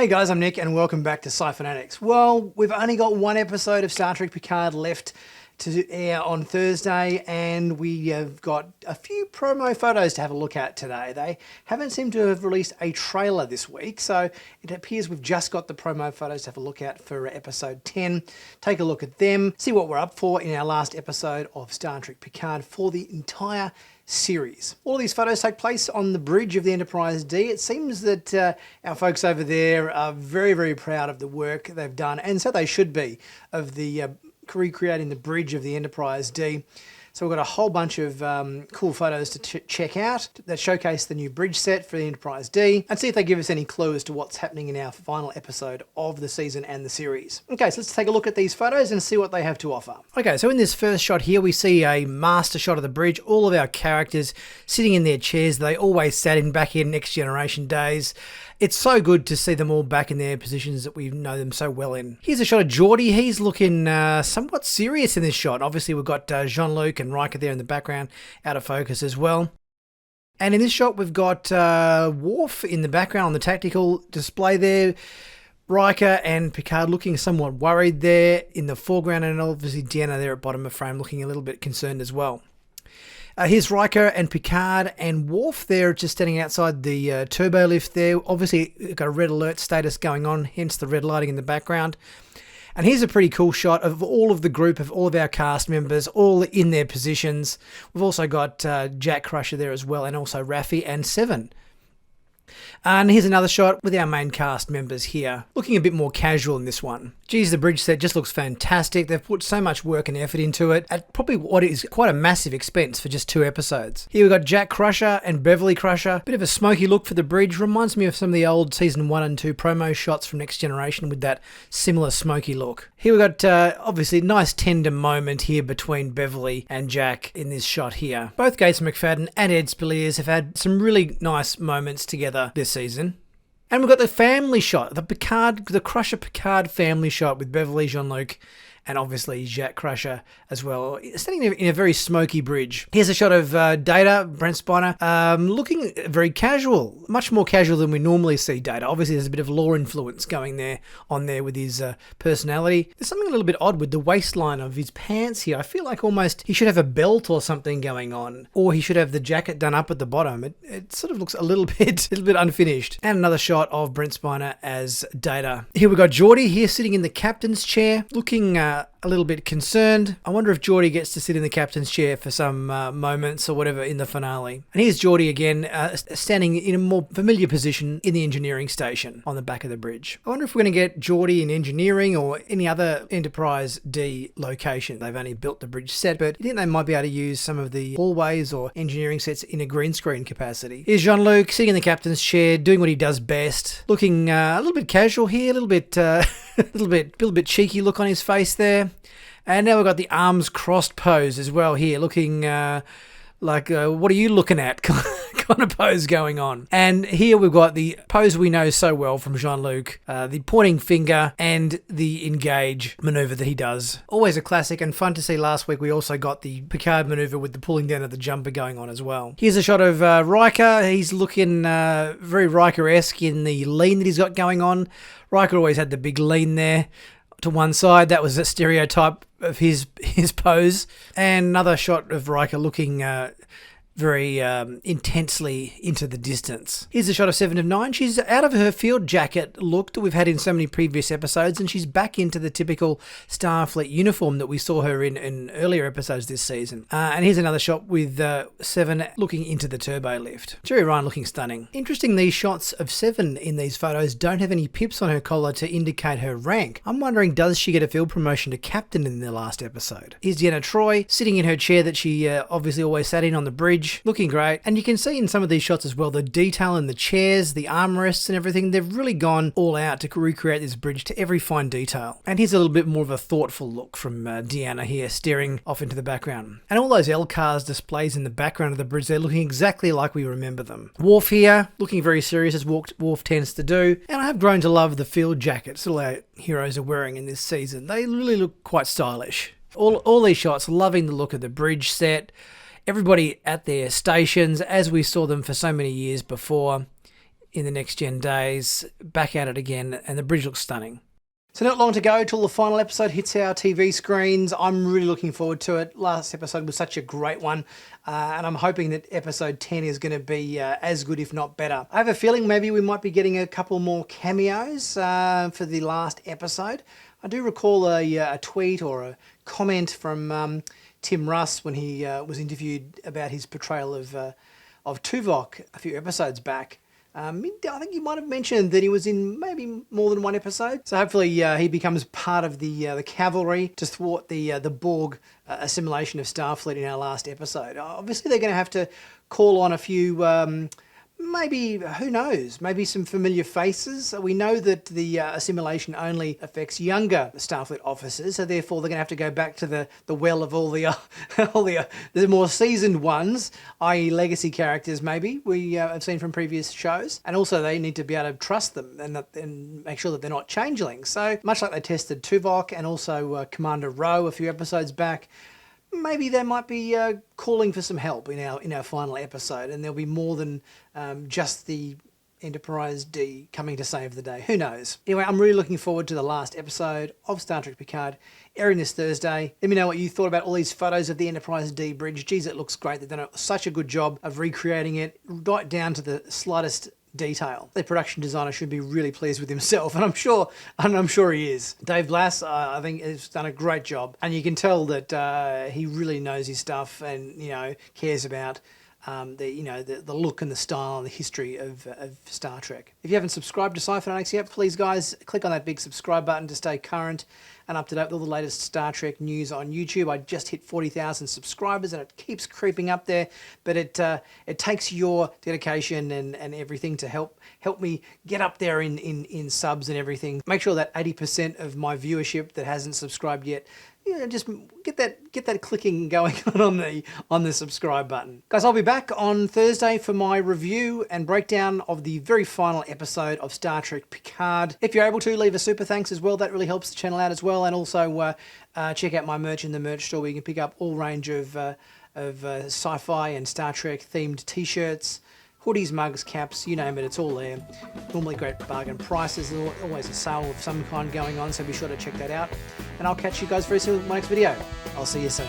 Hey guys, I'm Nick and welcome back to Sci-Finatics. Well, we've only got one episode of Star Trek Picard left to air on Thursday, and we have got a few promo photos to have a look at today. They haven't seemed to have released a trailer this week, so it appears we've just got the promo photos to have a look at for episode 10. Take a look at them, see what we're up for in our last episode of Star Trek Picard for the entire series. All of these photos take place on the bridge of the Enterprise D. It seems that our folks over there are very, very proud of the work they've done, and so they should be, of the recreating the bridge of the Enterprise D. So we've got a whole bunch of cool photos to check out that showcase the new bridge set for the Enterprise D and see if they give us any clue as to what's happening in our final episode of the season and the series. Okay, so let's take a look at these photos and see what they have to offer. Okay, so in this first shot here, we see a master shot of the bridge. All of our characters sitting in their chairs they always sat in back in Next Generation days. It's so good to see them all back in their positions that we know them so well in. Here's a shot of Geordi. He's looking somewhat serious in this shot. Obviously, we've got Jean-Luc and Riker there in the background, out of focus as well. And in this shot, we've got Worf in the background on the tactical display there. Riker and Picard looking somewhat worried there in the foreground, and obviously Deanna there at bottom of frame looking a little bit concerned as well. Here's Riker and Picard and Worf there just standing outside the turbo lift there. Obviously, got a red alert status going on, hence the red lighting in the background. And here's a pretty cool shot of all of the group, of all of our cast members, all in their positions. We've also got Jack Crusher there as well, and also Raffi and Seven. And here's another shot with our main cast members here, looking a bit more casual in this one. Geez, the bridge set just looks fantastic. They've put so much work and effort into it at probably what is quite a massive expense for just 2 episodes. Here we've got Jack Crusher and Beverly Crusher. Bit of a smoky look for the bridge. Reminds me of some of the old season 1 and 2 promo shots from Next Generation with that similar smoky look. Here we've got obviously a nice tender moment here between Beverly and Jack in this shot here. Both Gates McFadden and Ed Spilliers have had some really nice moments together this season. And we've got the family shot, the Crusher Picard family shot with Beverly, Jean-Luc, and obviously Jack Crusher as well, standing in a very smoky bridge. Here's a shot of Data, Brent Spiner, looking very casual, much more casual than we normally see Data. Obviously, there's a bit of law influence going on there with his personality. There's something a little bit odd with the waistline of his pants here. I feel like almost he should have a belt or something going on, or he should have the jacket done up at the bottom. It sort of looks a little bit unfinished. And another shot of Brent Spiner as Data. Here we've got Geordi here sitting in the captain's chair, looking a little bit concerned. I wonder if Geordi gets to sit in the captain's chair for some moments or whatever in the finale. And here's Geordi again, standing in a more familiar position in the engineering station on the back of the bridge. I wonder if we're going to get Geordi in engineering or any other Enterprise D location. They've only built the bridge set, but I think they might be able to use some of the hallways or engineering sets in a green screen capacity. Here's Jean-Luc sitting in the captain's chair, doing what he does best, looking a little bit casual here, a little bit cheeky look on his face there. And now we've got the arms crossed pose as well here, looking like, what are you looking at kind of pose going on. And here we've got the pose we know so well from Jean-Luc, the pointing finger and the engage maneuver that he does. Always a classic and fun to see. Last week we also got the Picard maneuver with the pulling down of the jumper going on as well. Here's a shot of Riker. He's looking very Riker-esque in the lean that he's got going on. Riker always had the big lean there to one side. That was a stereotype of his pose. And another shot of Riker looking very intensely into the distance. Here's a shot of 7 of 9. She's out of her field jacket look that we've had in so many previous episodes, and she's back into the typical Starfleet uniform that we saw her in earlier episodes this season. And here's another shot with 7 looking into the turbo lift. Jerry Ryan looking stunning. Interesting, these shots of 7 in these photos don't have any pips on her collar to indicate her rank. I'm wondering, does she get a field promotion to captain in the last episode? Here's Deanna Troi sitting in her chair that she obviously always sat in on the bridge, looking great. And you can see in some of these shots as well, the detail in the chairs, the armrests and everything. They've really gone all out to recreate this bridge to every fine detail. And here's a little bit more of a thoughtful look from Deanna here, staring off into the background. And all those LCARS displays in the background of the bridge, they're looking exactly like we remember them. Worf here, looking very serious as Worf tends to do. And I have grown to love the field jackets that all our heroes are wearing in this season. They really look quite stylish. All these shots, loving the look of the bridge set. Everybody at their stations, as we saw them for so many years before. in the Next Gen days. Back at it again, and the bridge looks stunning. So not long to go till the final episode hits our TV screens. I'm really looking forward to it. Last episode was such a great one, and I'm hoping that episode 10 is going to be as good, if not better. I have a feeling maybe we might be getting a couple more cameos for the last episode. I do recall a tweet or a comment from Tim Russ when he was interviewed about his portrayal of Tuvok a few episodes back. I think he might have mentioned that he was in maybe more than one episode. So hopefully he becomes part of the cavalry to thwart the Borg assimilation of Starfleet in our last episode. Obviously they're going to have to call on a few, maybe, who knows, maybe some familiar faces. We know that the assimilation only affects younger Starfleet officers, so therefore they're going to have to go back to the well of all the the more seasoned ones, i.e. legacy characters maybe we have seen from previous shows. And also they need to be able to trust them and make sure that they're not changelings. So much like they tested Tuvok and also Commander Rowe a few episodes back, maybe they might be calling for some help in our final episode, and there'll be more than just the Enterprise D coming to save the day. Who knows? Anyway, I'm really looking forward to the last episode of Star Trek Picard, airing this Thursday. Let me know what you thought about all these photos of the Enterprise D bridge. Geez, it looks great. They've done such a good job of recreating it right down to the slightest detail. The production designer should be really pleased with himself, and I'm sure he is. Dave Blass, I think, has done a great job, and you can tell that he really knows his stuff and cares about the look and the style and the history of Star Trek. If you haven't subscribed to Sci-Finatics yet, please guys click on that big subscribe button to stay current and up to date with all the latest Star Trek news on YouTube. I just hit 40,000 subscribers and it keeps creeping up there, but it takes your dedication and everything to help me get up there in subs and everything. Make sure that 80% of my viewership that hasn't subscribed yet, just get that clicking going on the subscribe button. Guys, I'll be back on Thursday for my review and breakdown of the very final episode of Star Trek Picard. If you're able to, leave a super thanks as well. That really helps the channel out as well. And also check out my merch in the merch store where you can pick up all range of sci-fi and Star Trek themed t-shirts, hoodies, mugs, caps, you name it, it's all there. Normally great bargain prices. There's always a sale of some kind going on, so be sure to check that out. And I'll catch you guys very soon in my next video. I'll see you soon.